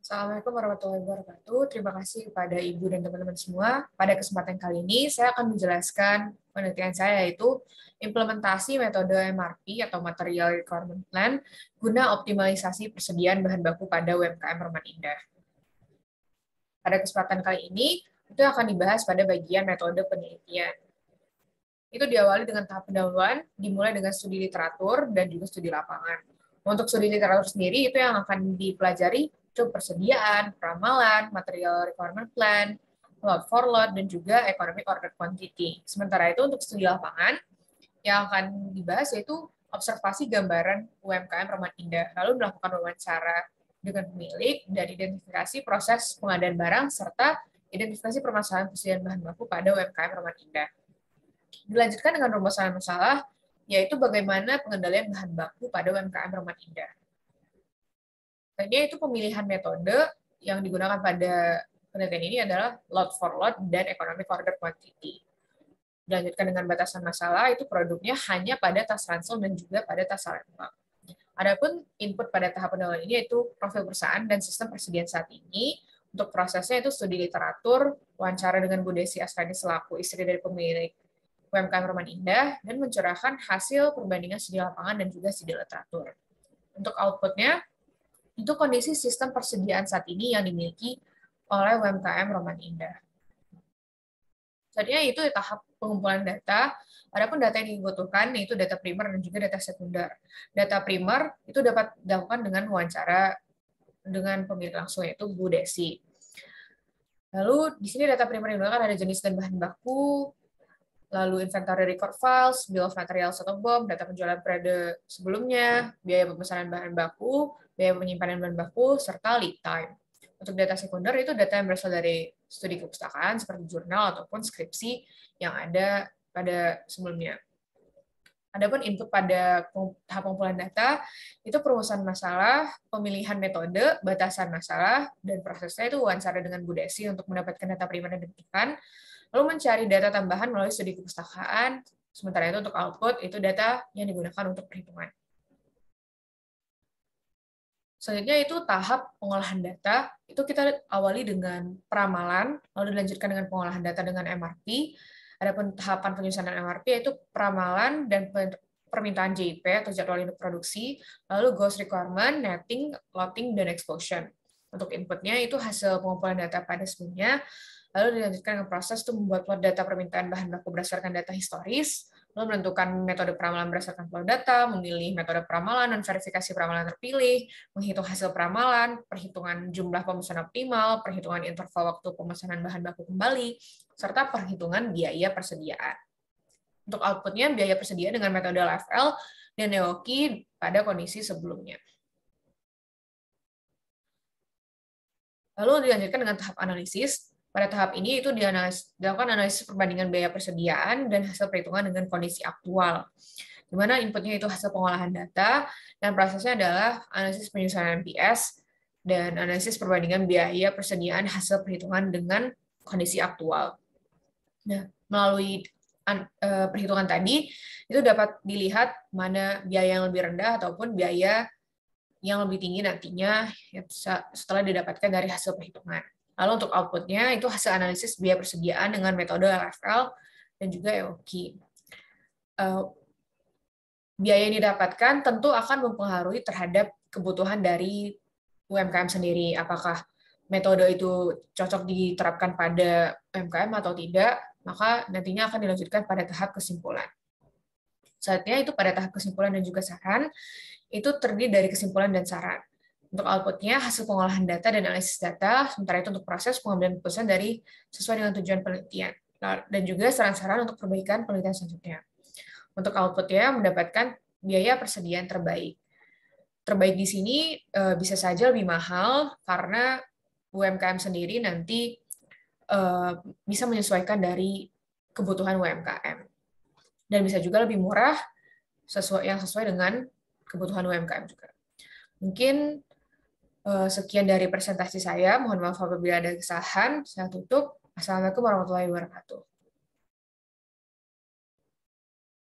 Assalamualaikum warahmatullahi wabarakatuh. Terima kasih kepada Ibu dan teman-teman semua. Pada kesempatan kali ini, saya akan menjelaskan penelitian saya, yaitu implementasi metode MRP atau Material Requirement Plan guna optimalisasi persediaan bahan baku pada UMKM Perumahan Indah. Pada kesempatan kali ini, itu akan dibahas pada bagian metode penelitian. Itu diawali dengan tahap pendahuluan, dimulai dengan studi literatur dan juga studi lapangan. Untuk studi literatur sendiri, itu yang akan dipelajari itu persediaan, peramalan, material requirement plan, load for load, dan juga economic order quantity. Sementara itu untuk studi lapangan, yang akan dibahas yaitu observasi gambaran UMKM Perumahan Indah, lalu melakukan wawancara dengan pemilik dan identifikasi proses pengadaan barang, serta identifikasi permasalahan persediaan bahan baku pada UMKM Perumahan Indah. Dilanjutkan dengan rumusan masalah, yaitu bagaimana pengendalian bahan baku pada UMKM Perumahan Indah. Selanjutnya itu pemilihan metode yang digunakan pada penelitian ini adalah load for load dan economic order quantity. Dilanjutkan dengan batasan masalah, itu produknya hanya pada tas ransel dan juga pada tas salembang. Adapun input pada tahap pendahuluan ini yaitu profil perusahaan dan sistem persediaan saat ini. Untuk prosesnya itu studi literatur, wawancara dengan Bu Desi Asrani selaku istri dari pemilik UMKM Perumahan Indah, dan mencurahkan hasil perbandingan studi lapangan dan juga studi literatur. Untuk outputnya, itu kondisi sistem persediaan saat ini yang dimiliki oleh UMKM Perumahan Indah. Selanjutnya itu tahap pengumpulan data. Adapun data yang dibutuhkan yaitu data primer dan juga data sekunder. Data primer itu dapat dilakukan dengan wawancara dengan pemilik langsung, yaitu Bu Desi. Lalu di sini data primer yang digunakan ada jenis dan bahan baku, lalu inventory record files, bill of materials atau BOM, data penjualan periode sebelumnya, biaya pemesanan bahan baku, biaya penyimpanan bahan baku, serta lead time. Untuk data sekunder itu data yang berasal dari studi kepustakaan seperti jurnal ataupun skripsi yang ada pada sebelumnya. Adapun input pada tahap pengumpulan data, itu perumusan masalah, pemilihan metode, batasan masalah, dan prosesnya itu wawancara dengan Bu Desi untuk mendapatkan data primer dan dibuktikan, lalu mencari data tambahan melalui studi kepustakaan, sementara itu untuk output, itu data yang digunakan untuk perhitungan. Selanjutnya itu tahap pengolahan data, itu kita awali dengan peramalan, lalu dilanjutkan dengan pengolahan data dengan MRP. Adapun tahapan penyusunan MRP yaitu peramalan dan permintaan JIP atau jadwal induk produksi, lalu goals requirement, netting, loading, dan explosion. Untuk inputnya itu hasil pengumpulan data pada sebelumnya, lalu dilanjutkan dengan proses untuk membuat plot data permintaan bahan baku berdasarkan data historis, lalu menentukan metode peramalan berdasarkan plot data, memilih metode peramalan dan verifikasi peramalan terpilih, menghitung hasil peramalan, perhitungan jumlah pemesanan optimal, perhitungan interval waktu pemesanan bahan baku kembali, serta perhitungan biaya persediaan. Untuk outputnya, biaya persediaan dengan metode LFL dan NEOKI pada kondisi sebelumnya. Lalu dilanjutkan dengan tahap analisis. Pada tahap ini itu dilakukan analisis perbandingan biaya persediaan dan hasil perhitungan dengan kondisi aktual, di mana inputnya itu hasil pengolahan data, dan prosesnya adalah analisis penyusunan MPS, dan analisis perbandingan biaya persediaan hasil perhitungan dengan kondisi aktual. Nah, melalui perhitungan tadi, itu dapat dilihat mana biaya yang lebih rendah ataupun biaya yang lebih tinggi nantinya setelah didapatkan dari hasil perhitungan. Lalu untuk outputnya itu hasil analisis biaya persediaan dengan metode LFL dan juga EOKI. Biaya yang didapatkan tentu akan mempengaruhi terhadap kebutuhan dari UMKM sendiri. Apakah metode itu cocok diterapkan pada UMKM atau tidak, maka nantinya akan dilanjutkan pada tahap kesimpulan. Saatnya itu pada tahap kesimpulan dan juga saran, itu terdiri dari kesimpulan dan saran. Untuk outputnya, hasil pengolahan data dan analisis data, sementara itu untuk proses pengambilan keputusan dari sesuai dengan tujuan penelitian, dan juga saran-saran untuk perbaikan penelitian selanjutnya. Untuk outputnya, mendapatkan biaya persediaan terbaik. Terbaik di sini bisa saja lebih mahal, karena UMKM sendiri nanti bisa menyesuaikan dari kebutuhan UMKM. Dan bisa juga lebih murah, yang sesuai dengan kebutuhan UMKM juga. Mungkin sekian dari presentasi saya. Mohon maaf apabila ada kesalahan. Saya tutup. Assalamualaikum warahmatullahi wabarakatuh.